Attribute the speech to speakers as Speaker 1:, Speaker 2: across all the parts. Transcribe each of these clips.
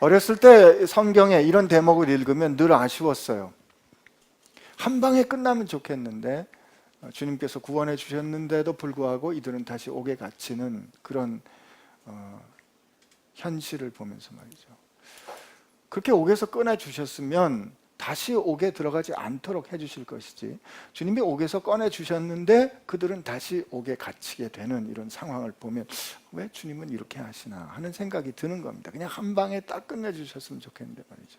Speaker 1: 어렸을 때 성경에 이런 대목을 읽으면 늘 아쉬웠어요. 한 방에 끝나면 좋겠는데 주님께서 구원해 주셨는데도 불구하고 이들은 다시 옥에 갇히는 그런 현실을 보면서 말이죠. 그렇게 옥에서 꺼내 주셨으면 다시 옥에 들어가지 않도록 해주실 것이지, 주님이 옥에서 꺼내 주셨는데 그들은 다시 옥에 갇히게 되는 이런 상황을 보면 왜 주님은 이렇게 하시나 하는 생각이 드는 겁니다. 그냥 한 방에 딱 끝내주셨으면 좋겠는데 말이죠.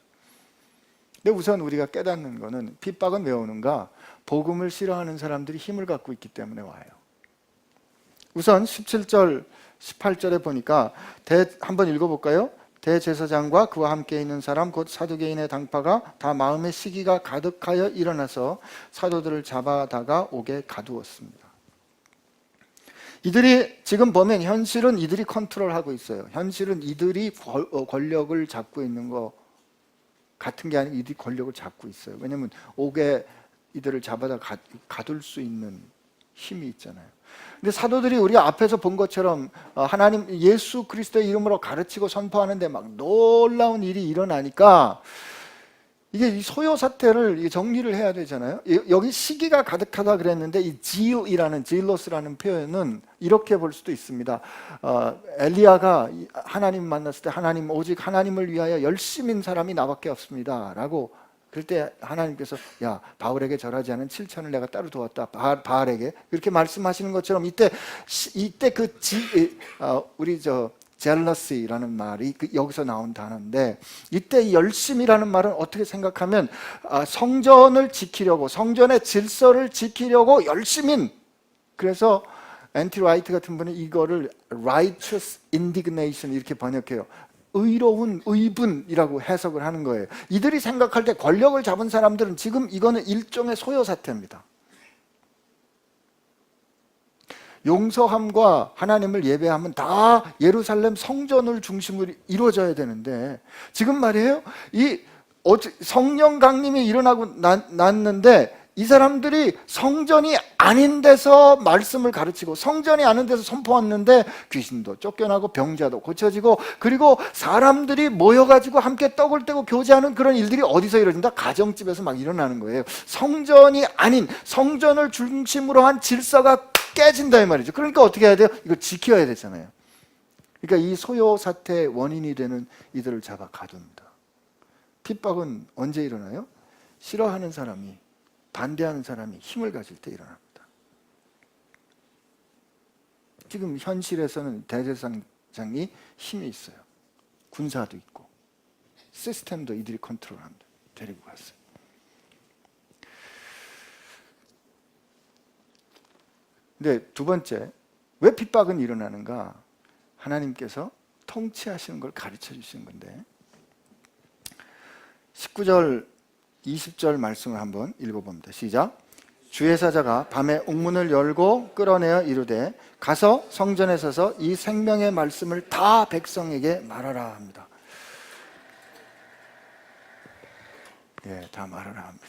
Speaker 1: 근데 우선 우리가 깨닫는 거는 핍박은 왜 오는가? 복음을 싫어하는 사람들이 힘을 갖고 있기 때문에 와요. 우선 17절 18절에 보니까 한번 읽어볼까요? 대제사장과 그와 함께 있는 사람 곧 사두개인의 당파가 다 마음의 시기가 가득하여 일어나서 사도들을 잡아다가 옥에 가두었습니다. 이들이 지금 보면 현실은 이들이 컨트롤하고 있어요. 현실은 이들이 권력을 잡고 있는 거 같은 게 아니고 이들이 권력을 잡고 있어요. 왜냐하면 옥에 이들을 잡아다 가둘 수 있는 힘이 있잖아요. 근데 사도들이 우리가 앞에서 본 것처럼 하나님 예수 그리스도의 이름으로 가르치고 선포하는데 막 놀라운 일이 일어나니까 이게 이 소요 사태를 정리를 해야 되잖아요. 여기 시기가 가득하다 그랬는데 이 질로스라는 표현은 이렇게 볼 수도 있습니다. 엘리야가 하나님 만났을 때 하나님 오직 하나님을 위하여 열심인 사람이 나밖에 없습니다 라고, 그럴 때 하나님께서 야 바울에게 절하지 않은 7천을 내가 따로 도왔다 바알에게 그렇게 말씀하시는 것처럼 이때 우리 jealousy라는 말이 여기서 나온 단어인데, 이때 열심이라는 말은 어떻게 생각하면 성전을 지키려고, 성전의 질서를 지키려고 열심인, 그래서 앤티 라이트 같은 분은 이거를 righteous indignation 이렇게 번역해요. 의로운 의분이라고 해석을 하는 거예요. 이들이 생각할 때 권력을 잡은 사람들은 지금 이거는 일종의 소요 사태입니다. 용서함과 하나님을 예배하면 다 예루살렘 성전을 중심으로 이루어져야 되는데 지금 말이에요, 이 성령 강림이 일어나고 났는데 이 사람들이 성전이 아닌 데서 말씀을 가르치고 성전이 아닌 데서 선포했는데 귀신도 쫓겨나고 병자도 고쳐지고, 그리고 사람들이 모여가지고 함께 떡을 떼고 교제하는 그런 일들이 어디서 이루어진다? 가정집에서 막 일어나는 거예요. 성전이 아닌 성전을 중심으로 한 질서가 깨진다 이 말이죠. 그러니까 어떻게 해야 돼요? 이거 지켜야 되잖아요. 그러니까 이 소요 사태의 원인이 되는 이들을 잡아 가둡니다. 핍박은 언제 일어나요? 싫어하는 사람이, 반대하는 사람이 힘을 가질 때 일어납니다. 지금 현실에서는 대제사장이 힘이 있어요. 군사도 있고 시스템도 이들이 컨트롤합니다. 데리고 갔어요. 근데 두 번째, 왜 핍박은 일어나는가? 하나님께서 통치하시는 걸 가르쳐 주시는 건데 19절 20절 말씀을 한번 읽어봅니다. 시작. 주의 사자가 밤에 옥문을 열고 끌어내어 이르되 가서 성전에 서서 이 생명의 말씀을 다 백성에게 말하라 합니다. 예, 다 말하라 합니다.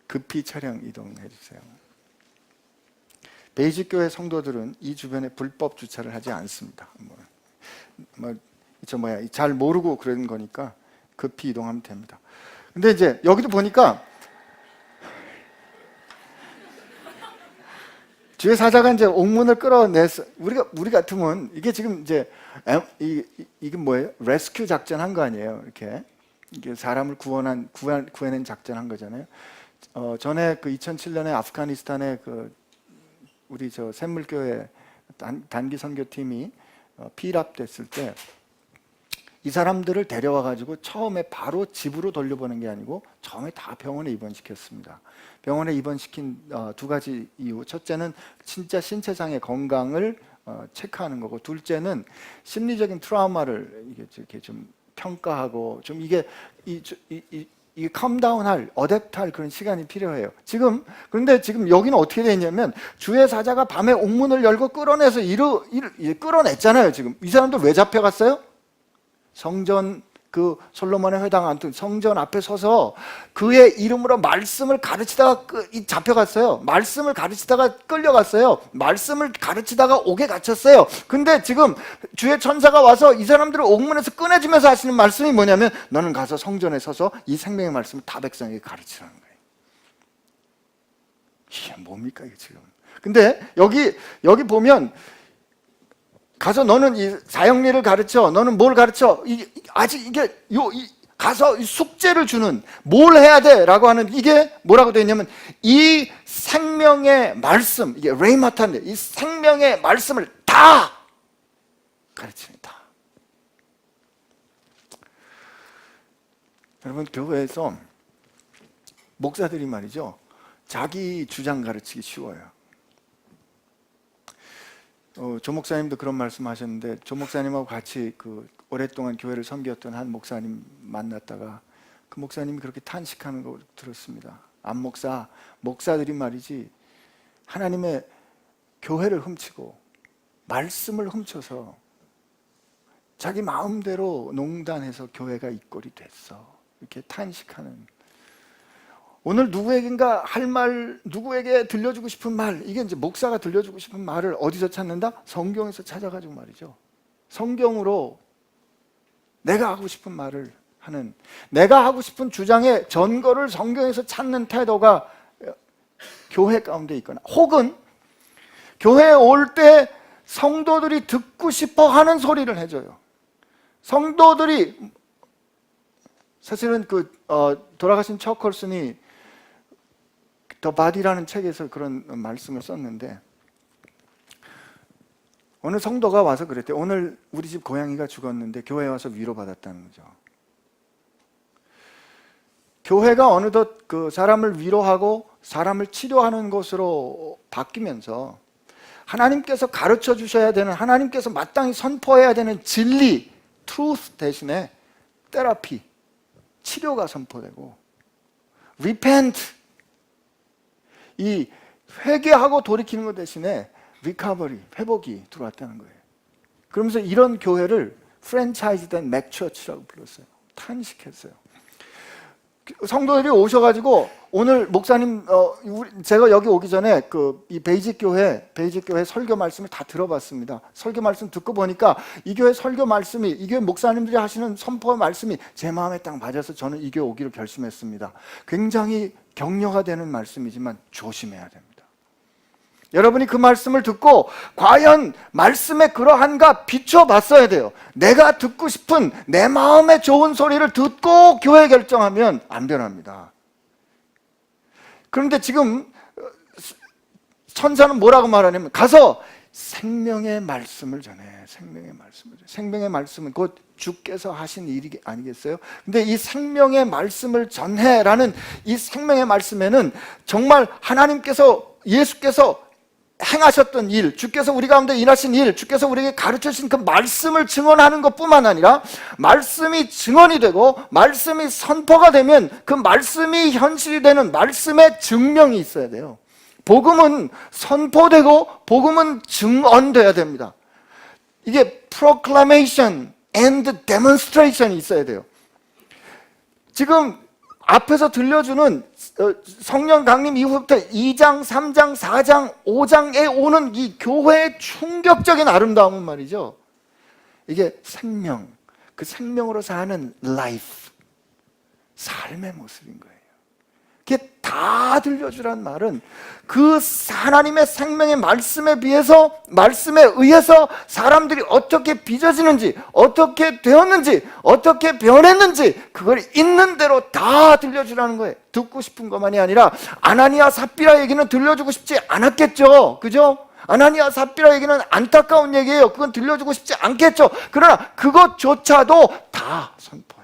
Speaker 1: 급히 차량 이동해 주세요. 베이직 교회 성도들은 이 주변에 불법 주차를 하지 않습니다. 잘 모르고 그런 거니까 급히 이동하면 됩니다. 근데 이제 여기도 보니까 주의 사자가 이제 옥문을 끌어내서 우리 같으면 이게 지금 이제 이게 뭐예요? 레스큐 작전 한 거 아니에요? 이게 사람을 구해낸 작전 한 거잖아요. 전에 그 2007년에 아프가니스탄에 우리 샘물교회 단기 선교팀이 피랍됐을 때 이 사람들을 데려와 가지고 처음에 바로 집으로 돌려보낸 게 아니고 처음에 다 병원에 입원시켰습니다. 병원에 입원시킨 두 가지 이유, 첫째는 진짜 신체상의 건강을 체크하는 거고, 둘째는 심리적인 트라우마를 이렇게 좀 평가하고 좀 이게 컴다운할, 어댑트할 그런 시간이 필요해요. 그런데 지금 여기는 어떻게 되어 있냐면 주의 사자가 밤에 옥문을 열고 끌어내서 끌어냈잖아요. 지금 이 사람들 왜 잡혀갔어요? 성전 그 솔로몬의 회당 안쪽 성전 앞에 서서 그의 이름으로 말씀을 가르치다가 잡혀갔어요. 말씀을 가르치다가 끌려갔어요. 말씀을 가르치다가 옥에 갇혔어요. 근데 지금 주의 천사가 와서 이 사람들을 옥문에서 꺼내주면서 하시는 말씀이 뭐냐면, 너는 가서 성전에 서서 이 생명의 말씀을 다 백성에게 가르치라는 거예요. 이게 뭡니까 이게 지금. 근데 여기 보면, 가서 너는 이 사형리를 가르쳐, 너는 뭘 가르쳐, 아직 이게 가서 숙제를 주는, 뭘 해야 돼 라고 하는, 이게 뭐라고 되어 있냐면, 이 생명의 말씀, 이게 레이마타인데, 이 생명의 말씀을 다 가르칩니다. 여러분, 교회에서 목사들이 말이죠, 자기 주장 가르치기 쉬워요. 조 목사님도 그런 말씀하셨는데, 조 목사님하고 같이 오랫동안 교회를 섬겼던 한 목사님 만났다가 그 목사님이 그렇게 탄식하는 거 들었습니다. 안 목사들이 말이지 하나님의 교회를 훔치고 말씀을 훔쳐서 자기 마음대로 농단해서 교회가 이 꼴이 됐어, 이렇게 탄식하는. 오늘 누구에겐가 할 말, 누구에게 들려주고 싶은 말, 이게 이제 목사가 들려주고 싶은 말을 어디서 찾는다? 성경에서 찾아가지고 말이죠. 성경으로 내가 하고 싶은 말을 하는, 내가 하고 싶은 주장의 전거를 성경에서 찾는 태도가 교회 가운데 있거나, 혹은 교회에 올 때 성도들이 듣고 싶어 하는 소리를 해줘요. 성도들이, 사실은 돌아가신 척 컬슨이 더 바디라는 책에서 그런 말씀을 썼는데, 어느 성도가 와서 그랬대요. 오늘 우리 집 고양이가 죽었는데 교회에 와서 위로받았다는 거죠. 교회가 어느덧 그 사람을 위로하고 사람을 치료하는 곳으로 바뀌면서 하나님께서 가르쳐 주셔야 되는, 하나님께서 마땅히 선포해야 되는 진리, truth 대신에 테라피, 치료가 선포되고, repent, 이 회개하고 돌이키는 것 대신에 리커버리, 회복이 들어왔다는 거예요. 그러면서 이런 교회를 프랜차이즈된 맥처치라고 불렀어요. 탄식했어요. 성도들이 오셔가지고, 오늘 목사님, 제가 여기 오기 전에 이 베이직 교회 설교 말씀을 다 들어봤습니다. 설교 말씀 듣고 보니까 이 교회 설교 말씀이, 이 교회 목사님들이 하시는 선포 말씀이 제 마음에 딱 맞아서 저는 이 교회 오기로 결심했습니다. 굉장히 격려가 되는 말씀이지만 조심해야 됩니다. 여러분이 그 말씀을 듣고 과연 말씀에 그러한가 비춰봤어야 돼요. 내가 듣고 싶은 내 마음에 좋은 소리를 듣고 교회 결정하면 안 변합니다. 그런데 지금 천사는 뭐라고 말하냐면, 가서 생명의 말씀을 전해. 생명의 말씀은 곧 주께서 하신 일이 아니겠어요? 근데 이 생명의 말씀을 전해라는 이 생명의 말씀에는 정말 하나님께서, 예수께서 행하셨던 일, 주께서 우리 가운데 일하신 일, 주께서 우리에게 가르쳐 주신 그 말씀을 증언하는 것뿐만 아니라, 말씀이 증언이 되고 말씀이 선포가 되면 그 말씀이 현실이 되는 말씀의 증명이 있어야 돼요. 복음은 선포되고 복음은 증언돼야 됩니다. 이게 proclamation and demonstration이 있어야 돼요. 지금 앞에서 들려주는 성령 강림 이후부터 2장, 3장, 4장, 5장에 오는 이 교회의 충격적인 아름다움은 말이죠, 이게 생명, 그 생명으로 사는 life, 삶의 모습인 거예요. 그게 다 들려주란 말은 그 하나님의 생명의 말씀에 비해서, 말씀에 의해서 사람들이 어떻게 빚어지는지, 어떻게 되었는지, 어떻게 변했는지 그걸 있는 대로 다 들려주라는 거예요. 듣고 싶은 것만이 아니라, 아나니아 삽비라 얘기는 들려주고 싶지 않았겠죠, 그죠? 아나니아 삽비라 얘기는 안타까운 얘기예요. 그건 들려주고 싶지 않겠죠. 그러나 그것조차도 다 선포해요.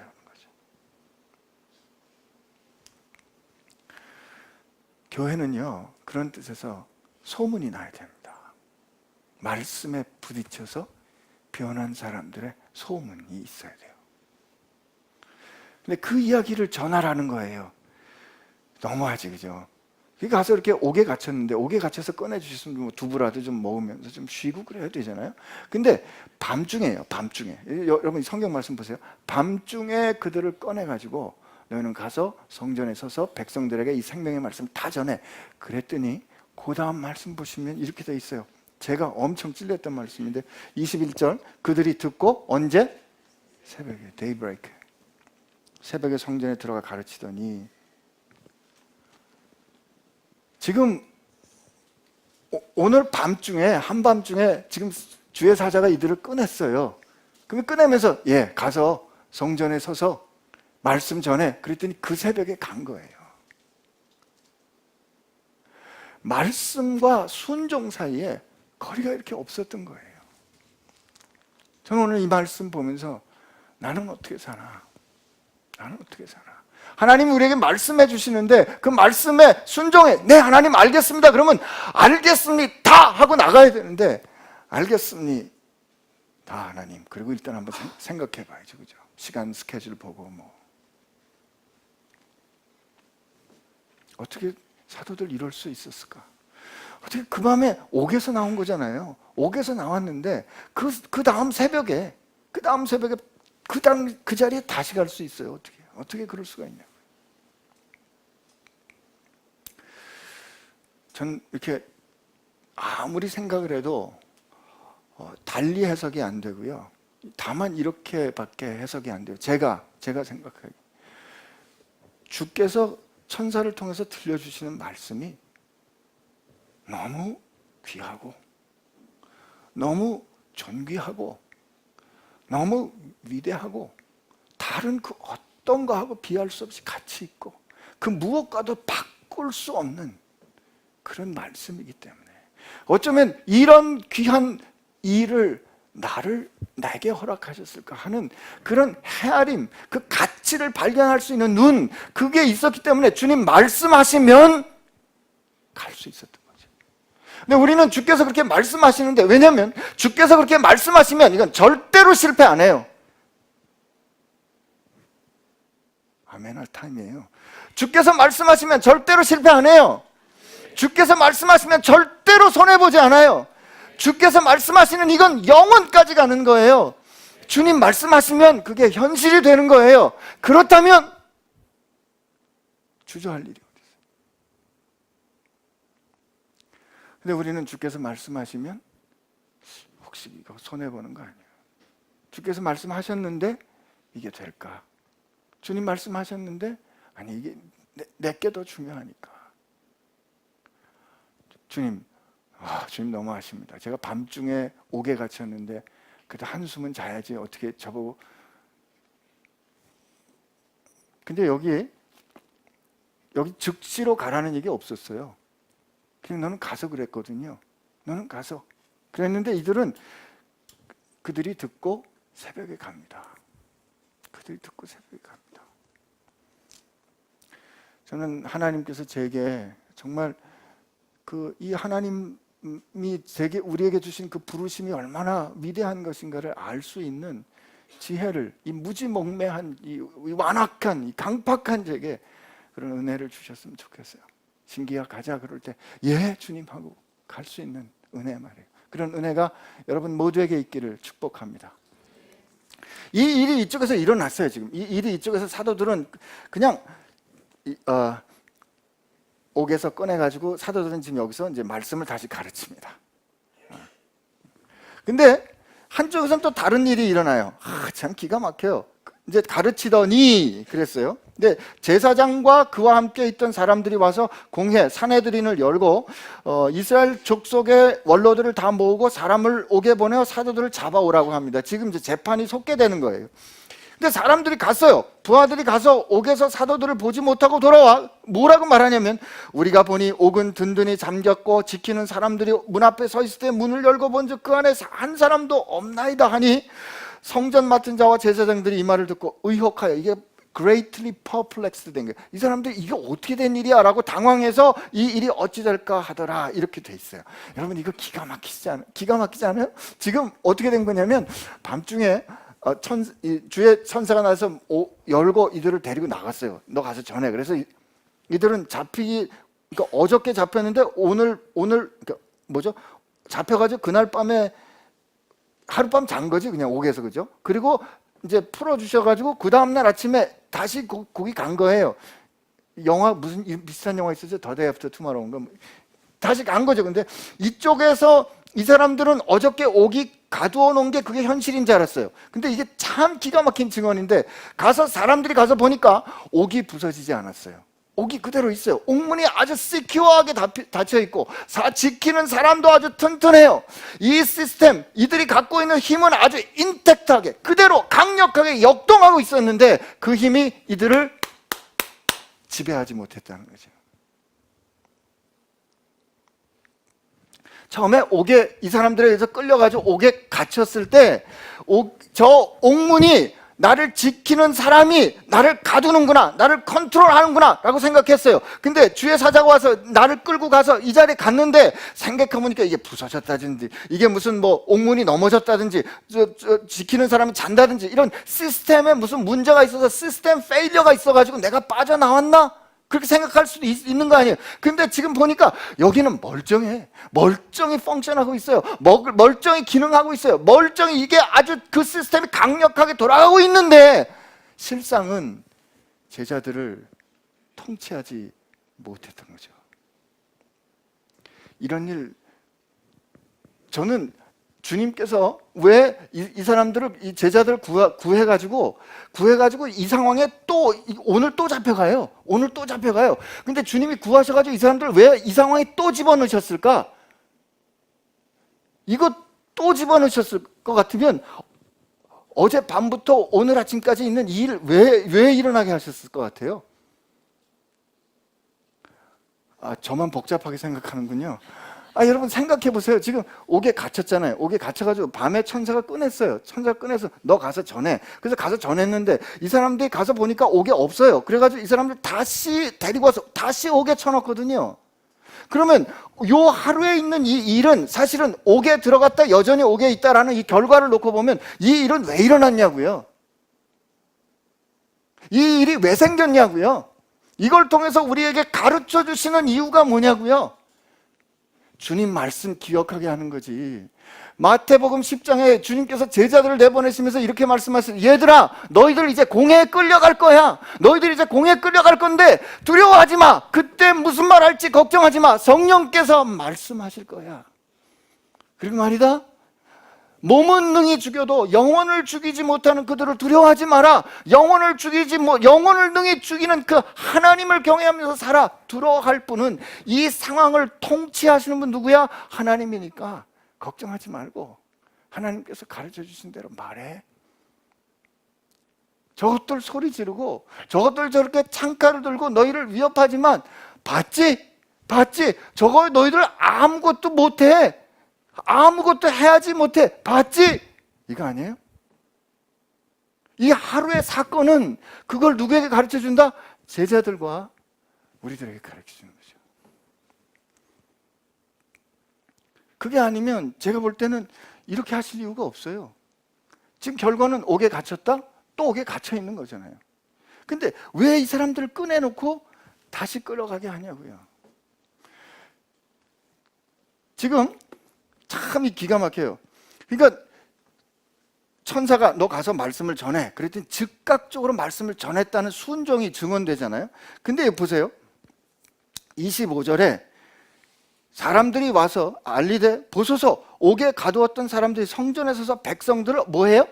Speaker 1: 교회는요, 그런 뜻에서 소문이 나야 됩니다. 말씀에 부딪혀서 변한 사람들의 소문이 있어야 돼요. 근데 그 이야기를 전하라는 거예요. 너무하지, 그죠? 가서 이렇게 옥에 갇혔는데 옥에 갇혀서 꺼내주셨으면 뭐 두부라도 좀 먹으면서 좀 쉬고 그래야 되잖아요. 근데 밤중에요. 밤중에. 여러분 성경 말씀 보세요. 밤중에 그들을 꺼내가지고 너희는 가서 성전에 서서 백성들에게 이 생명의 말씀 다 전해. 그랬더니 그 다음 말씀 보시면 이렇게 돼 있어요. 제가 엄청 찔렸던 말씀인데 21절 그들이 듣고 언제? 새벽에 데이브레이크 새벽에 성전에 들어가 가르치더니 지금 오늘 밤중에 한밤중에 지금 주의 사자가 이들을 꺼냈어요. 그러면 꺼내면서 가서 성전에 서서 말씀 전해. 그랬더니 그 새벽에 간 거예요. 말씀과 순종 사이에 거리가 이렇게 없었던 거예요. 저는 오늘 이 말씀 보면서 나는 어떻게 사나? 나는 어떻게 사나? 하나님이 우리에게 말씀해 주시는데 그 말씀에 순종해. 네, 하나님 알겠습니다. 그러면 알겠습니다 하고 나가야 되는데 알겠습니다 하나님. 그리고 일단 한번 생각해 봐야죠. 그죠? 시간 스케줄 보고 뭐 어떻게 사도들 이럴 수 있었을까? 어떻게 그 밤에 옥에서 나온 거잖아요. 옥에서 나왔는데 그 다음 새벽에 그 자리에 다시 갈 수 있어요. 어떻게 그럴 수가 있냐? 전 이렇게 아무리 생각을 해도 달리 해석이 안 되고요. 다만 이렇게밖에 해석이 안 돼요. 제가 생각하기 주께서 천사를 통해서 들려주시는 말씀이 너무 귀하고 너무 존귀하고 너무 위대하고 다른 그 어떤 거하고 비할 수 없이 가치 있고 그 무엇과도 바꿀 수 없는 그런 말씀이기 때문에 어쩌면 이런 귀한 일을 나에게 허락하셨을까 하는 그런 헤아림, 그 가치를 발견할 수 있는 눈, 그게 있었기 때문에 주님 말씀하시면 갈 수 있었던 거죠. 근데 우리는 주께서 그렇게 말씀하시는데, 왜냐하면 주께서 그렇게 말씀하시면 이건 절대로 실패 안 해요. 아멘 할 타임이에요. 주께서 말씀하시면 절대로 실패 안 해요. 주께서 말씀하시면 절대로 손해보지 않아요. 주께서 말씀하시는 이건 영원까지 가는 거예요. 주님 말씀하시면 그게 현실이 되는 거예요. 그렇다면 주저할 일이 어디 있어요? 근데 우리는 주께서 말씀하시면 혹시 이거 손해보는 거 아니에요? 주께서 말씀하셨는데 이게 될까? 주님 말씀하셨는데 아니 이게 내게 더 중요하니까. 주님 너무하십니다. 제가 밤중에 옥에 갇혔는데 그래도 한숨은 자야지 어떻게 저보고. 근데 여기 즉시로 가라는 얘기 없었어요. 그냥 너는 가서 그랬거든요. 너는 가서 그랬는데 그들이 듣고 새벽에 갑니다. 그들이 듣고 새벽에 갑니다. 저는 하나님께서 제게 정말 이 하나님이 우리에게 주신 그 부르심이 얼마나 위대한 것인가를 알 수 있는 지혜를, 이 무지몽매한 이 완악한 이 강팍한 제게 그런 은혜를 주셨으면 좋겠어요. 신기야 가자 그럴 때 예 주님 하고 갈 수 있는 은혜 말이에요. 그런 은혜가 여러분 모두에게 있기를 축복합니다. 이 일이 이쪽에서 일어났어요. 지금 이 일이 이쪽에서 사도들은 그냥 옥에서 꺼내가지고 사도들은 지금 여기서 이제 말씀을 다시 가르칩니다. 근데 한쪽에서는 또 다른 일이 일어나요. 참 기가 막혀요. 이제 가르치더니 그랬어요. 근데 제사장과 그와 함께 있던 사람들이 와서 공회 산헤드린을 열고 이스라엘 족속의 원로들을 다 모으고 사람을 옥에 보내어 사도들을 잡아오라고 합니다. 지금 이제 재판이 속게 되는 거예요. 근데 사람들이 갔어요. 부하들이 가서 옥에서 사도들을 보지 못하고 돌아와. 뭐라고 말하냐면 우리가 보니 옥은 든든히 잠겼고 지키는 사람들이 문 앞에 서 있을 때 문을 열고 본즉 그 안에 한 사람도 없나이다 하니 성전 맡은 자와 제사장들이 이 말을 듣고 의혹하여 이게 greatly perplexed 된 거예요. 이 사람들이 이게 어떻게 된 일이야 라고 당황해서 이 일이 어찌 될까 하더라 이렇게 돼 있어요. 여러분 이거 기가 막히지 않아요? 지금 어떻게 된 거냐면 밤중에 주의 천사가 나서 열고 이들을 데리고 나갔어요. 너 가서 전해. 그래서 이들은 잡히기 그러니까 어저께 잡혔는데 오늘 그러니까 뭐죠? 잡혀가지고 그날 밤에 하룻밤 잔 거지 그냥 옥에서, 그죠? 그리고 이제 풀어주셔가지고 그 다음날 아침에 다시 거기 간 거예요. 영화 무슨 비슷한 영화 있었죠? 더 데이 애프터 투모로우인가? 다시 간 거죠. 근데 이쪽에서 이 사람들은 어저께 옥이 가두어 놓은 게 그게 현실인 줄 알았어요. 근데 이게 참 기가 막힌 증언인데 가서 사람들이 가서 보니까 옥이 부서지지 않았어요. 옥이 그대로 있어요. 옥문이 아주 시큐어하게 닫혀 있고 지키는 사람도 아주 튼튼해요. 이 시스템, 이들이 갖고 있는 힘은 아주 인택트하게 그대로 강력하게 역동하고 있었는데 그 힘이 이들을 지배하지 못했다는 거죠. 처음에 옥에 이 사람들에 의해서 끌려가지고 옥에 갇혔을 때 저 옥문이 나를 지키는 사람이 나를 가두는구나, 나를 컨트롤하는구나 라고 생각했어요. 근데 주의 사자가 와서 나를 끌고 가서 이 자리에 갔는데 생각해보니까 이게 부서졌다든지 이게 무슨 뭐 옥문이 넘어졌다든지 지키는 사람이 잔다든지 이런 시스템에 무슨 문제가 있어서 시스템 페일리어가 있어가지고 내가 빠져나왔나? 그렇게 생각할 수도 있는 거 아니에요. 근데 지금 보니까 여기는 멀쩡해. 멀쩡히 펑션하고 있어요. 멀쩡히 기능하고 있어요. 멀쩡히 이게 아주 그 시스템이 강력하게 돌아가고 있는데 실상은 제자들을 통치하지 못했던 거죠. 이런 일, 저는 주님께서 왜 이 사람들을, 이 제자들을 구해가지고 이 상황에 오늘 또 잡혀가요. 오늘 또 잡혀가요. 근데 주님이 구하셔가지고 이 사람들을 왜 이 상황에 또 집어넣으셨을까? 이거 또 집어넣으셨을 것 같으면 어제 밤부터 오늘 아침까지 있는 이 일 왜 일어나게 하셨을 것 같아요? 저만 복잡하게 생각하는군요. 여러분 생각해 보세요. 지금 옥에 갇혔잖아요. 옥에 갇혀가지고 밤에 천사가 꺼냈어요. 천사가 꺼내서 너 가서 전해. 그래서 가서 전했는데 이 사람들이 가서 보니까 옥에 없어요. 그래가지고 이 사람들 다시 데리고 와서 다시 옥에 쳐넣거든요. 그러면 요 하루에 있는 이 일은 사실은 옥에 들어갔다 여전히 옥에 있다라는 이 결과를 놓고 보면 이 일은 왜 일어났냐고요. 이 일이 왜 생겼냐고요. 이걸 통해서 우리에게 가르쳐 주시는 이유가 뭐냐고요. 주님 말씀 기억하게 하는 거지. 마태복음 10장에 주님께서 제자들을 내보내시면서 이렇게 말씀하세요. 얘들아, 너희들 이제 공회에 끌려갈 거야. 너희들 이제 공회에 끌려갈 건데 두려워하지 마. 그때 무슨 말 할지 걱정하지 마. 성령께서 말씀하실 거야. 그리고 말이다, 몸은 능히 죽여도 영혼을 죽이지 못하는 그들을 두려워하지 마라. 영혼을 능히 죽이는 그 하나님을 경외하면서 살아. 두려워할 분은, 이 상황을 통치하시는 분 누구야? 하나님이니까 걱정하지 말고 하나님께서 가르쳐 주신 대로 말해. 저것들 소리 지르고 저것들 저렇게 창칼을 들고 너희를 위협하지만 봤지? 저거 너희들 아무것도 못해. 아무것도 해야지 못해. 봤지? 이거 아니에요? 이 하루의 사건은 그걸 누구에게 가르쳐 준다? 제자들과 우리들에게 가르쳐 주는 거죠. 그게 아니면 제가 볼 때는 이렇게 하실 이유가 없어요. 지금 결과는 옥에 갇혔다? 또 옥에 갇혀 있는 거잖아요. 근데 왜 이 사람들을 꺼내놓고 다시 끌어가게 하냐고요. 지금 참 기가 막혀요. 그러니까 천사가 너 가서 말씀을 전해. 그랬더니 즉각적으로 말씀을 전했다는 순종이 증언되잖아요. 근데 보세요. 25절에 사람들이 와서 알리되 보소서, 옥에 가두었던 사람들이 성전에 서서 백성들을 뭐해요?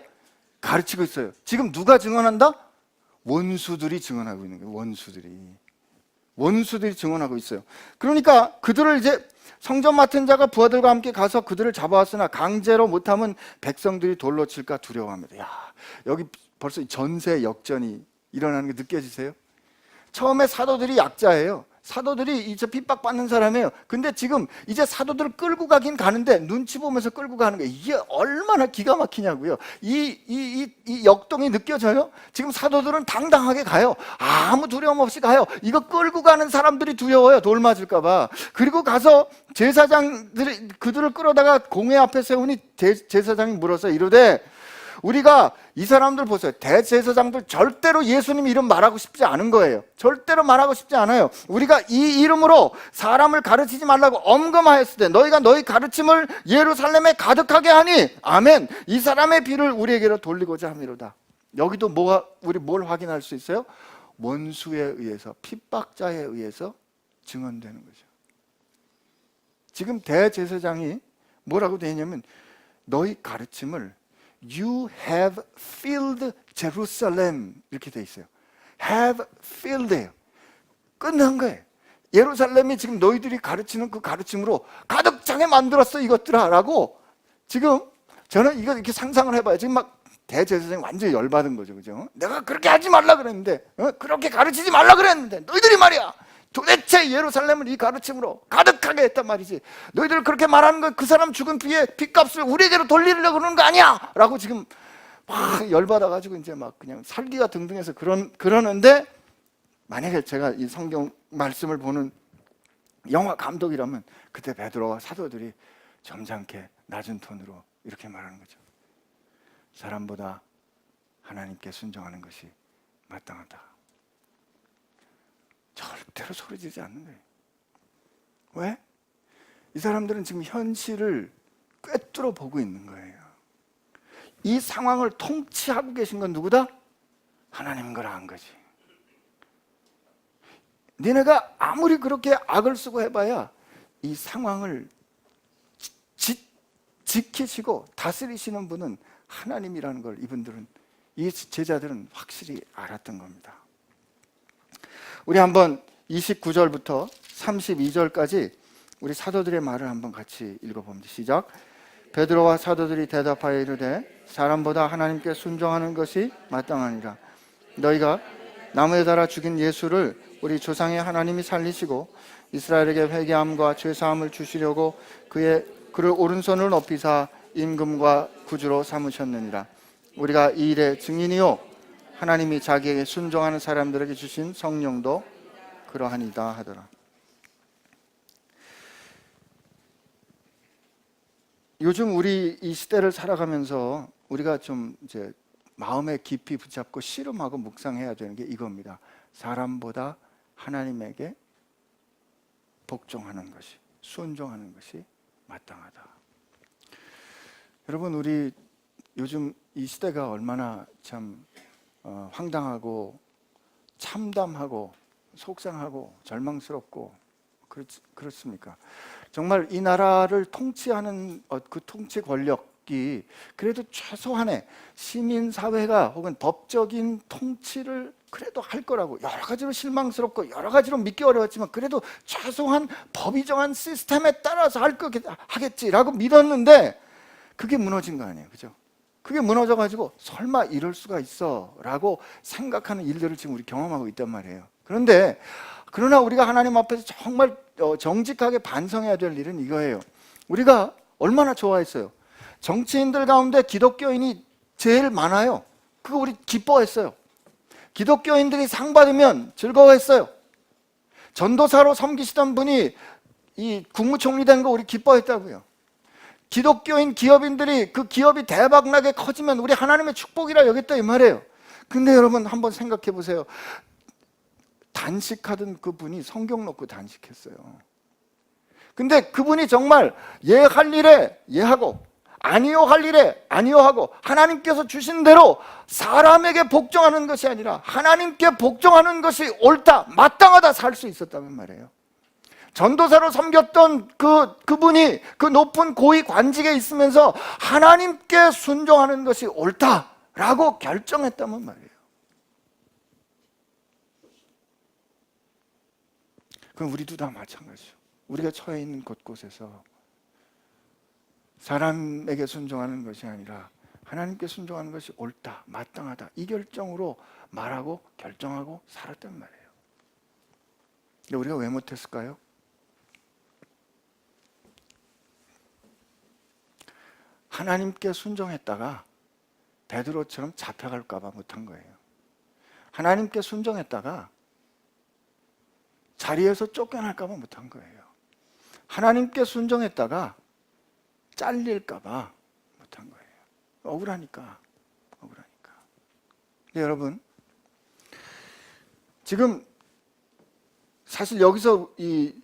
Speaker 1: 가르치고 있어요. 지금 누가 증언한다? 원수들이 증언하고 있는 거예요. 원수들이 증언하고 있어요. 그러니까 그들을 이제 성전 맡은 자가 부하들과 함께 가서 그들을 잡아왔으나 강제로 못하면 백성들이 돌로 칠까 두려워합니다. 여기 벌써 전세 역전이 일어나는 게 느껴지세요? 처음에 사도들이 약자예요. 사도들이 이제 핍박받는 사람이에요. 근데 지금 이제 사도들을 끌고 가긴 가는데 눈치 보면서 끌고 가는 거예요. 이게 얼마나 기가 막히냐고요. 이 역동이 느껴져요? 지금 사도들은 당당하게 가요. 아무 두려움 없이 가요. 이거 끌고 가는 사람들이 두려워요. 돌 맞을까 봐. 그리고 가서 제사장들이 그들을 끌어다가 공회 앞에 세우니 제사장이 물어서 이르되 우리가 이 사람들 보세요. 대제사장들 절대로 예수님 이름 말하고 싶지 않은 거예요. 절대로 말하고 싶지 않아요. 우리가 이 이름으로 사람을 가르치지 말라고 엄금하였을 때 너희가 너희 가르침을 예루살렘에 가득하게 하니 아멘. 이 사람의 비를 우리에게로 돌리고자 함이로다. 여기도 우리 뭘 확인할 수 있어요? 원수에 의해서, 핍박자에 의해서 증언되는 거죠. 지금 대제사장이 뭐라고 되어 있냐면 너희 가르침을 You have filled Jerusalem 이렇게 되어 있어요. Have filled예요. 끝난 거예요. 예루살렘이 지금 너희들이 가르치는 그 가르침으로 가득 차게 만들었어 이것들아 라고. 지금 저는 이거 이렇게 상상을 해봐요. 지금 막 대제사장이 완전히 열받은 거죠. 그죠? 내가 그렇게 하지 말라 그랬는데, 그렇게 가르치지 말라 그랬는데 너희들이 말이야 도대체 예루살렘을 이 가르침으로 가득하게 했단 말이지. 너희들 그렇게 말하는 거 그 사람 죽은 피에 핏값을 우리에게로 돌리려고 그러는 거 아니야 라고 지금 막 열받아가지고 이제 막 그냥 살기가 등등해서 그러는데, 만약에 제가 이 성경 말씀을 보는 영화 감독이라면 그때 베드로와 사도들이 점잖게 낮은 톤으로 이렇게 말하는 거죠. 사람보다 하나님께 순종하는 것이 마땅하다. 절대로 소리 지르지 않는 거예요. 왜? 이 사람들은 지금 현실을 꿰뚫어 보고 있는 거예요. 이 상황을 통치하고 계신 건 누구다? 하나님인 걸 안 거지. 니네가 아무리 그렇게 악을 쓰고 해봐야 이 상황을 지키시고 다스리시는 분은 하나님이라는 걸 이분들은, 이 제자들은 확실히 알았던 겁니다. 우리 한번 29절부터 32절까지 우리 사도들의 말을 한번 같이 읽어봅니다. 시작. 베드로와 사도들이 대답하여 이르되 사람보다 하나님께 순종하는 것이 마땅하니라. 너희가 나무에 달아 죽인 예수를 우리 조상의 하나님이 살리시고 이스라엘에게 회개함과 죄사함을 주시려고 그를 오른손을 높이사 임금과 구주로 삼으셨느니라. 우리가 이 일의 증인이요 하나님이 자기에게 순종하는 사람들에게 주신 성령도 그러하니이다 하더라. 요즘 우리 이 시대를 살아가면서 우리가 좀 이제 마음에 깊이 붙잡고 씨름하고 묵상해야 되는 게 이겁니다. 사람보다 하나님에게 복종하는 것이, 순종하는 것이 마땅하다. 여러분, 우리 요즘 이 시대가 얼마나 참 황당하고 참담하고 속상하고 절망스럽고 그렇습니까? 정말 이 나라를 통치하는 그 통치 권력이 그래도 최소한의 시민사회가 혹은 법적인 통치를 그래도 할 거라고, 여러 가지로 실망스럽고 여러 가지로 믿기 어려웠지만 그래도 최소한 법이 정한 시스템에 따라서 하겠지라고 믿었는데 그게 무너진 거 아니에요, 그죠? 그게 무너져가지고 설마 이럴 수가 있어 라고 생각하는 일들을 지금 우리 경험하고 있단 말이에요. 그러나 우리가 하나님 앞에서 정말 정직하게 반성해야 될 일은 이거예요. 우리가 얼마나 좋아했어요. 정치인들 가운데 기독교인이 제일 많아요. 그거 우리 기뻐했어요. 기독교인들이 상 받으면 즐거워했어요. 전도사로 섬기시던 분이 이 국무총리 된 거 우리 기뻐했다고요. 기독교인 기업인들이 그 기업이 대박나게 커지면 우리 하나님의 축복이라 여겼다 이 말이에요. 근데 여러분 한번 생각해 보세요. 단식하던 그분이 성경 놓고 단식했어요. 근데 그분이 정말 예 할 일에 예 하고 아니요 할 일에 아니요 하고 하나님께서 주신 대로 사람에게 복종하는 것이 아니라 하나님께 복종하는 것이 옳다, 마땅하다 살 수 있었다는 말이에요. 전도사로 섬겼던 그분이 그 높은 고위 관직에 있으면서 하나님께 순종하는 것이 옳다라고 결정했다는 말이에요. 그럼 우리도 다 마찬가지죠. 우리가 처해 있는 곳곳에서 사람에게 순종하는 것이 아니라 하나님께 순종하는 것이 옳다, 마땅하다 이 결정으로 말하고 결정하고 살았단 말이에요. 근데 우리가 왜 못했을까요? 하나님께 순종했다가 베드로처럼 잡혀갈까 봐 못한 거예요. 하나님께 순종했다가 자리에서 쫓겨날까 봐 못한 거예요. 하나님께 순종했다가 잘릴까 봐 못한 거예요. 억울하니까. 네, 여러분, 지금 사실 여기서 이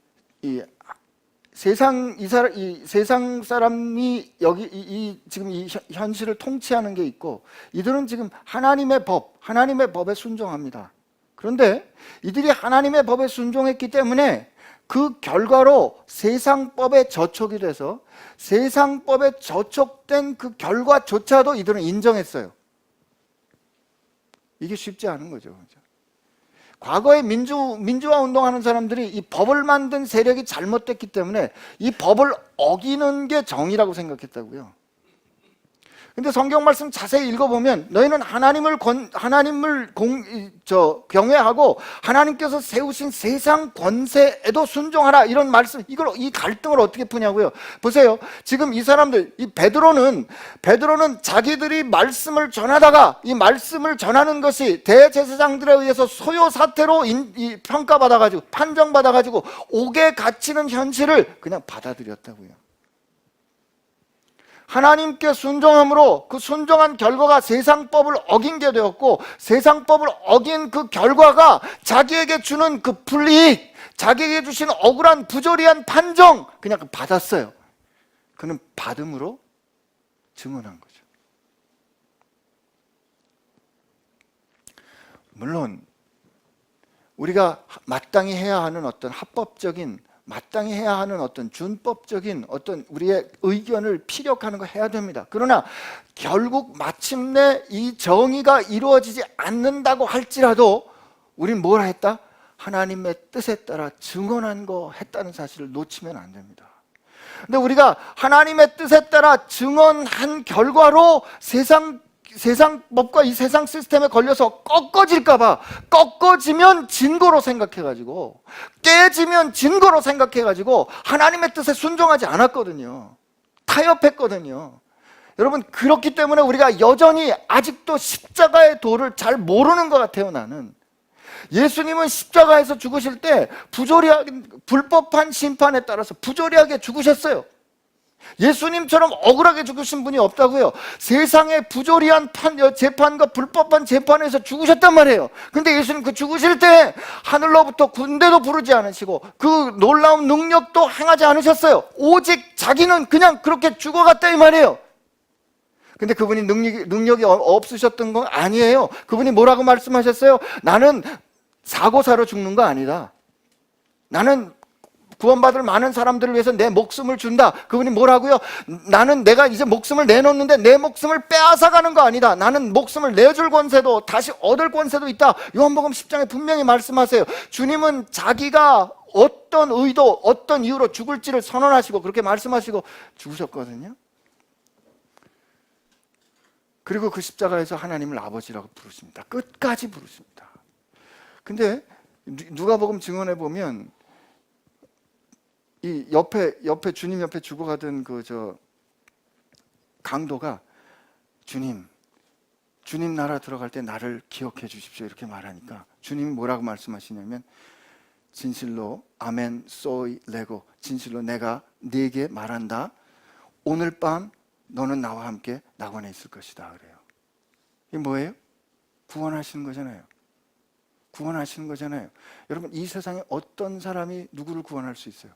Speaker 1: 세상 이 세상 사람이 여기 지금 이 현실을 통치하는 게 있고, 이들은 지금 하나님의 법에 순종합니다. 그런데 이들이 하나님의 법에 순종했기 때문에 그 결과로 세상법에 저촉이 돼서 세상법에 저촉된 그 결과조차도 이들은 인정했어요. 이게 쉽지 않은 거죠. 과거에 민주화 운동하는 사람들이 이 법을 만든 세력이 잘못됐기 때문에 이 법을 어기는 게 정의라고 생각했다고요. 근데 성경 말씀 자세히 읽어보면 너희는 하나님을 경외하고 하나님께서 세우신 세상 권세에도 순종하라, 이런 말씀, 이 갈등을 어떻게 푸냐고요. 보세요. 지금 이 사람들, 이 베드로는 자기들이 말씀을 전하다가 이 말씀을 전하는 것이 대제사장들에 의해서 소요 사태로 평가받아가지고 판정받아가지고 옥에 갇히는 현실을 그냥 받아들였다고요. 하나님께 순종함으로 그 순종한 결과가 세상법을 어긴 게 되었고, 세상법을 어긴 그 결과가 자기에게 주는 그 불이익, 자기에게 주신 억울한 부조리한 판정, 그냥 받았어요. 그는 받음으로 증언한 거죠. 물론 우리가 마땅히 해야 하는 어떤 합법적인, 마땅히 해야 하는 어떤 준법적인 어떤 우리의 의견을 피력하는 거 해야 됩니다. 그러나 결국 마침내 이 정의가 이루어지지 않는다고 할지라도 우린 뭘 했다? 하나님의 뜻에 따라 증언한 거 했다는 사실을 놓치면 안 됩니다. 근데 우리가 하나님의 뜻에 따라 증언한 결과로 세상 법과 이 세상 시스템에 걸려서 꺾어질까봐, 꺾어지면 진거로 생각해가지고, 깨지면 진거로 생각해가지고 하나님의 뜻에 순종하지 않았거든요. 타협했거든요. 여러분, 그렇기 때문에 우리가 여전히 아직도 십자가의 도를 잘 모르는 것 같아요. 나는 예수님은 십자가에서 죽으실 때 불법한 심판에 따라서 부조리하게 죽으셨어요. 예수님처럼 억울하게 죽으신 분이 없다고요. 세상의 부조리한 재판과 불법한 재판에서 죽으셨단 말이에요. 근데 예수님 그 죽으실 때 하늘로부터 군대도 부르지 않으시고 그 놀라운 능력도 행하지 않으셨어요. 오직 자기는 그냥 그렇게 죽어갔다 이 말이에요. 근데 그분이 능력이 없으셨던 건 아니에요. 그분이 뭐라고 말씀하셨어요? 나는 사고사로 죽는 거 아니다. 나는 구원받을 많은 사람들을 위해서 내 목숨을 준다. 그분이 뭐라고요? 나는 내가 이제 목숨을 내놓는데 내 목숨을 빼앗아가는 거 아니다. 나는 목숨을 내줄 권세도 다시 얻을 권세도 있다. 요한복음 10장에 분명히 말씀하세요. 주님은 자기가 어떤 의도, 어떤 이유로 죽을지를 선언하시고 그렇게 말씀하시고 죽으셨거든요. 그리고 그 십자가에서 하나님을 아버지라고 부르십니다. 끝까지 부르십니다. 근데 누가복음 증언해 보면 이 옆에 주님 옆에 죽어가던 강도가 주님 나라 들어갈 때 나를 기억해 주십시오 이렇게 말하니까 주님이 뭐라고 말씀하시냐면 진실로 아멘 소이 레고, 진실로 내가 네게 말한다. 오늘 밤 너는 나와 함께 낙원에 있을 것이다 그래요. 이게 뭐예요? 구원하시는 거잖아요. 구원하시는 거잖아요. 여러분, 이 세상에 어떤 사람이 누구를 구원할 수 있어요?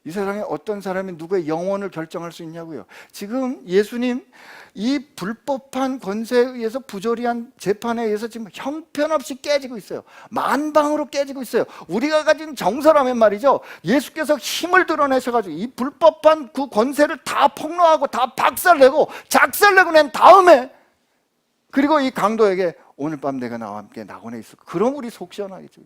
Speaker 1: 이 세상에 어떤 사람이 누구의 영혼을 결정할 수 있냐고요. 지금 예수님 이 불법한 권세에 의해서 부조리한 재판에 의해서 지금 형편없이 깨지고 있어요. 만방으로 깨지고 있어요. 우리가 가진 정서라면 말이죠, 예수께서 힘을 드러내셔가지고 이 불법한 그 권세를 다 폭로하고 다 박살내고 작살내고 낸 다음에 그리고 이 강도에게 오늘 밤 내가 나와 함께 낙원에 있을 거야. 그럼 우리 속 시원하겠죠.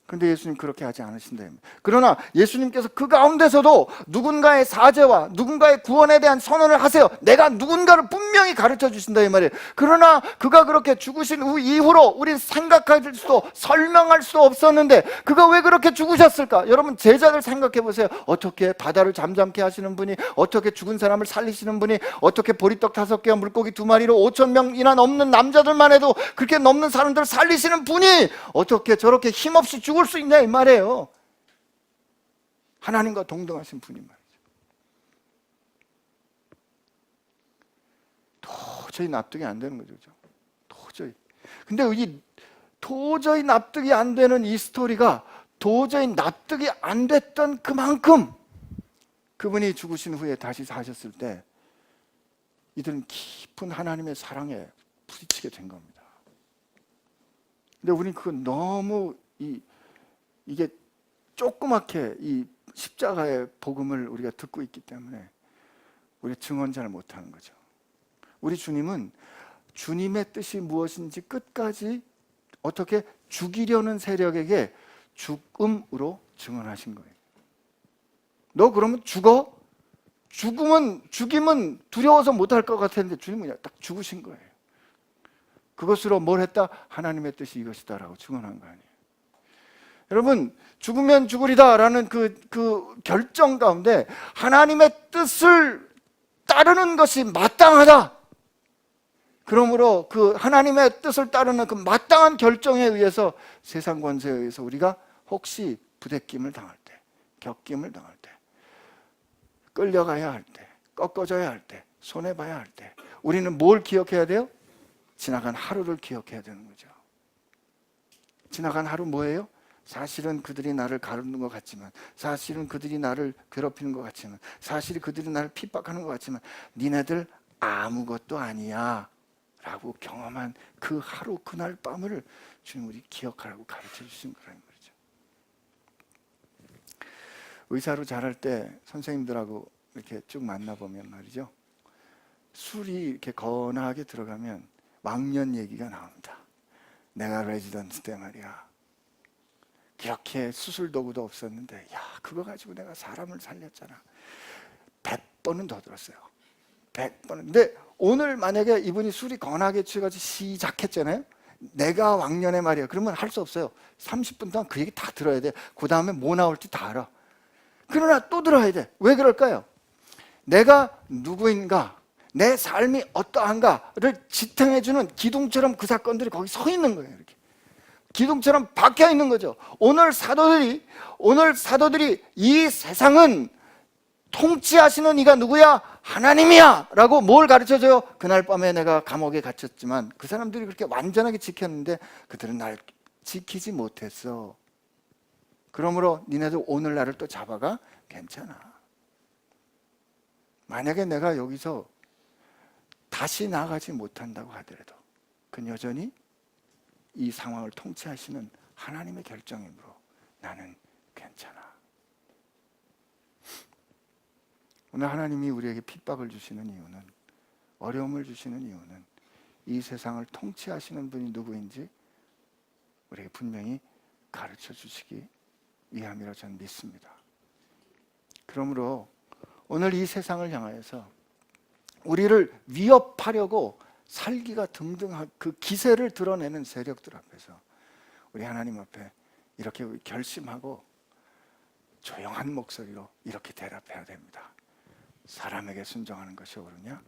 Speaker 1: 근데 예수님 그렇게 하지 않으신다. 그러나 예수님께서 그 가운데서도 누군가의 사죄와 누군가의 구원에 대한 선언을 하세요. 내가 누군가를 분명히 가르쳐 주신다 이 말이에요. 그러나 그가 그렇게 죽으신 이후로 우리는 생각할 수도 설명할 수도 없었는데 그가 왜 그렇게 죽으셨을까? 여러분, 제자들 생각해 보세요. 어떻게 바다를 잠잠케 하시는 분이, 어떻게 죽은 사람을 살리시는 분이, 어떻게 보리떡 5개와 물고기 2마리로 5,000명이나 넘는 남자들만 해도 그렇게 넘는 사람들을 살리시는 분이 어떻게 저렇게 힘없이 죽을 수 있냐 이 말이에요. 하나님과 동등하신 분이 말이죠. 도저히 납득이 안 되는 거죠. 도저히. 근데 이 도저히 납득이 안 되는 이 스토리가 도저히 납득이 안 됐던 그만큼 그분이 죽으신 후에 다시 사셨을 때 이들은 깊은 하나님의 사랑에 부딪히게 된 겁니다. 근데 우리는 그거 너무 이게 조그맣게 이 십자가의 복음을 우리가 듣고 있기 때문에 우리가 증언 잘 못하는 거죠. 우리 주님은 주님의 뜻이 무엇인지 끝까지 어떻게 죽이려는 세력에게 죽음으로 증언하신 거예요. 너 그러면 죽어? 죽임은 두려워서 못할 것 같았는데 주님은 그냥 딱 죽으신 거예요. 그것으로 뭘 했다? 하나님의 뜻이 이것이다라고 증언한 거 아니에요. 여러분, 죽으면 죽으리다 라는 그 결정 가운데 하나님의 뜻을 따르는 것이 마땅하다. 그러므로 그 하나님의 뜻을 따르는 그 마땅한 결정에 의해서 세상 권세에 의해서 우리가 혹시 부대낌을 당할 때, 격김을 당할 때, 끌려가야 할 때, 꺾어져야 할 때, 손해봐야 할 때 우리는 뭘 기억해야 돼요? 지나간 하루를 기억해야 되는 거죠. 지나간 하루 뭐예요? 사실은 그들이 나를 가르는 것 같지만, 사실은 그들이 나를 괴롭히는 것 같지만, 사실은 그들이 나를 핍박하는 것 같지만 니네들 아무것도 아니야 라고 경험한 그 하루 그날 밤을 주님 우리 기억하라고 가르쳐 주신 거라는 거죠. 의사로 자랄 때 선생님들하고 이렇게 쭉 만나보면 말이죠, 술이 이렇게 거나하게 들어가면 왕년 얘기가 나옵니다. 내가 레지던트 때 말이야, 그렇게 수술 도구도 없었는데 야 그거 가지고 내가 사람을 살렸잖아. 100번은 더 들었어요. 100번은. 근데 오늘 만약에 이분이 술이 거나하게 취해가지고 시작했잖아요. 내가 왕년에 말이야, 그러면 할 수 없어요. 30분 동안 그 얘기 다 들어야 돼. 그 다음에 뭐 나올지 다 알아. 그러나 또 들어야 돼. 왜 그럴까요? 내가 누구인가, 내 삶이 어떠한가를 지탱해주는 기둥처럼 그 사건들이 거기 서 있는 거예요. 이렇게 기둥처럼 박혀 있는 거죠. 오늘 사도들이 이 세상은 통치하시는 이가 누구야? 하나님이야 라고 뭘 가르쳐줘요? 그날 밤에 내가 감옥에 갇혔지만 그 사람들이 그렇게 완전하게 지켰는데 그들은 날 지키지 못했어. 그러므로 니네들 오늘 나를 또 잡아가? 괜찮아. 만약에 내가 여기서 다시 나가지 못한다고 하더라도 그건 여전히 이 상황을 통치하시는 하나님의 결정이므로 나는 괜찮아. 오늘 하나님이 우리에게 핍박을 주시는 이유는, 어려움을 주시는 이유는 이 세상을 통치하시는 분이 누구인지 우리에게 분명히 가르쳐 주시기 위함이라 저는 믿습니다. 그러므로 오늘 이 세상을 향하여서 우리를 위협하려고 살기가 등등한 그 기세를 드러내는 세력들 앞에서 우리 하나님 앞에 이렇게 결심하고 조용한 목소리로 이렇게 대답해야 됩니다. 사람에게 순종하는 것이 옳으냐?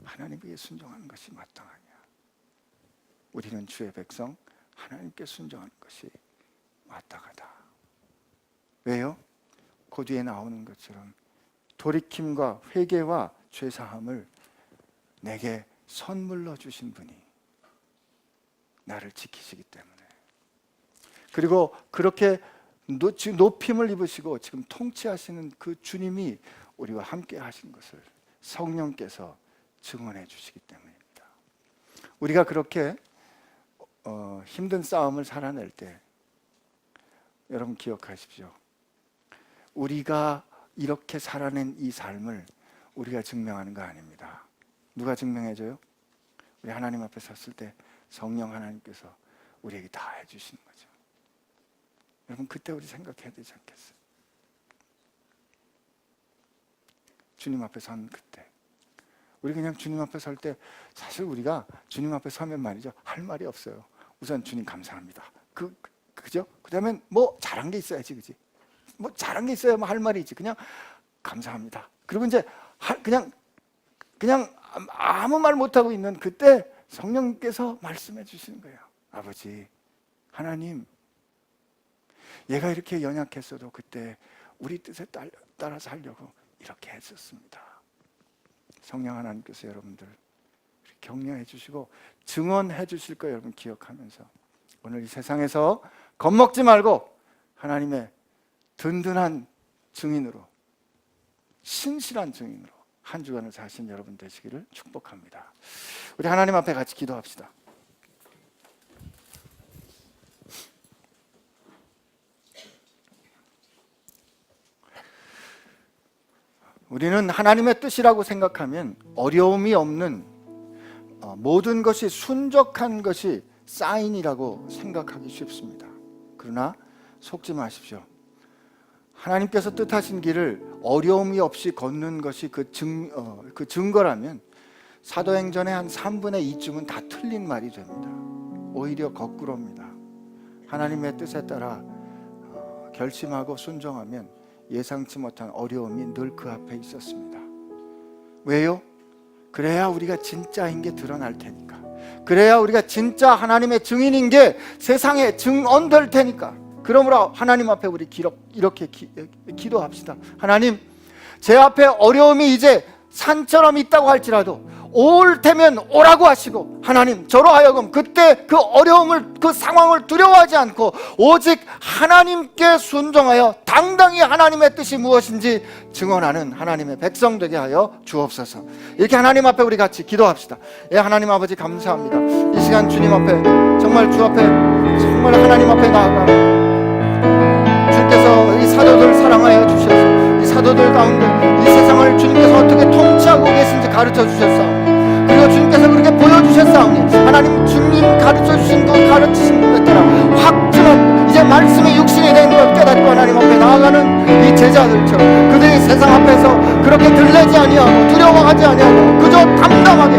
Speaker 1: 하나님에게 순종하는 것이 마땅하냐? 우리는 주의 백성, 하나님께 순종하는 것이 마땅하다. 왜요? 그 뒤에 나오는 것처럼 돌이킴과 회개와 죄사함을 내게 선물로 주신 분이 나를 지키시기 때문에, 그리고 그렇게 높임을 입으시고 지금 통치하시는 그 주님이 우리와 함께 하신 것을 성령께서 증언해 주시기 때문입니다. 우리가 그렇게 힘든 싸움을 살아낼 때 여러분 기억하십시오. 우리가 이렇게 살아낸 이 삶을 우리가 증명하는 거 아닙니다. 누가 증명해줘요? 우리 하나님 앞에 섰을 때 성령 하나님께서 우리에게 다 해주시는 거죠. 여러분 그때 우리 생각해야 되지 않겠어요? 주님 앞에 선 그때 우리 그냥 주님 앞에 설 때 사실 우리가 주님 앞에 서면 말이죠, 할 말이 없어요. 우선 주님 감사합니다. 그죠? 그다음엔 뭐 잘한 게 있어야지, 그지? 뭐 잘한 게 있어야 뭐 할 말이 있지. 그냥 감사합니다. 그리고 이제 그냥 아무 말 못하고 있는 그때 성령께서 말씀해 주시는 거예요. 아버지 하나님, 얘가 이렇게 연약했어도 그때 우리 뜻에 따라서 하려고 이렇게 했었습니다. 성령 하나님께서 여러분들 격려해 주시고 증언해 주실 거 여러분 기억하면서 오늘 이 세상에서 겁먹지 말고 하나님의 든든한 증인으로, 신실한 증인으로 한 주간을 사신 여러분 되시기를 축복합니다. 우리 하나님 앞에 같이 기도합시다. 우리는 하나님의 뜻이라고 생각하면 어려움이 없는 모든 것이 순적한 것이 사인이라고 생각하기 쉽습니다. 그러나 속지 마십시오. 하나님께서 뜻하신 길을 어려움이 없이 걷는 것이 그 증거라면 사도행전의 한 3분의 2쯤은 다 틀린 말이 됩니다. 오히려 거꾸로입니다. 하나님의 뜻에 따라 결심하고 순종하면 예상치 못한 어려움이 늘 그 앞에 있었습니다. 왜요? 그래야 우리가 진짜인 게 드러날 테니까. 그래야 우리가 진짜 하나님의 증인인 게 세상에 증언될 테니까. 그러므로 하나님 앞에 우리 이렇게 기도합시다. 하나님, 제 앞에 어려움이 이제 산처럼 있다고 할지라도 올 테면 오라고 하시고, 하나님 저로 하여금 그때 그 어려움을, 그 상황을 두려워하지 않고 오직 하나님께 순종하여 당당히 하나님의 뜻이 무엇인지 증언하는 하나님의 백성 되게 하여 주옵소서. 이렇게 하나님 앞에 우리 같이 기도합시다. 예, 하나님 아버지 감사합니다. 이 시간 주님 앞에, 정말 주 앞에, 정말 하나님 앞에 나아가 주께서 이 사도들 사랑하여 주셔서 이 사도들 가운데 이 세상을 주님께서 어떻게 통치하고 계신지 가르쳐 주셨사오니, 그리고 주님께서 그렇게 보여주셨사오니, 하나님 주님 가르쳐 주신 그 가르치신 것에 따라 확증한 이제 말씀이 육신이 된 걸 깨닫고 하나님 앞에 나아가는 이 제자들처럼 그들이 세상 앞에서 그렇게 들레지 아니하고 두려워하지 아니하고 그저 당당하게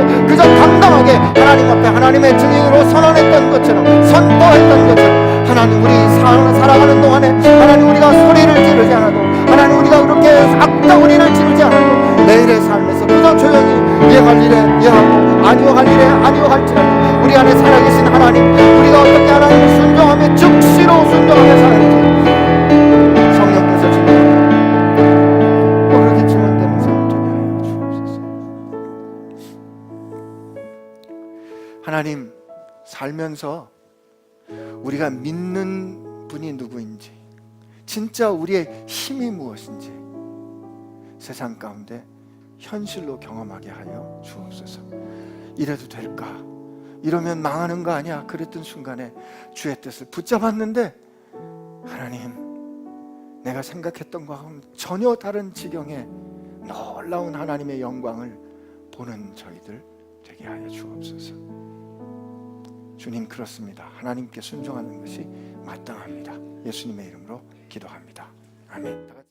Speaker 1: 하나님 앞에 하나님의 증인으로 선언했던 것처럼, 선포했던 것처럼, 하나님 우리 살아가는 동안에 하나님 우리가 소리를 지르지 않아도, 하나님 우리가 그렇게 악다구리를 지르지 않아도 내일의 삶에서 그저 조용히 예할 일에 예하고 아니오 할 일에 아니오 할지라도 우리 안에 살아계신 하나님, 우리가 어떻게 하나님을 순종하며 즉시로 순종하며 살아갈지 성령께서 주님 또 그렇게 증언되는 삶 되게 하여 주옵소서. 하나님, 살면서 우리가 믿는 분이 누구인지, 진짜 우리의 힘이 무엇인지 세상 가운데 현실로 경험하게 하여 주옵소서. 이래도 될까? 이러면 망하는 거 아니야? 그랬던 순간에 주의 뜻을 붙잡았는데 하나님, 내가 생각했던 것과는 전혀 다른 지경에 놀라운 하나님의 영광을 보는 저희들 되게 하여 주옵소서. 주님, 그렇습니다. 하나님께 순종하는 것이 마땅합니다. 예수님의 이름으로 기도합니다. 아멘.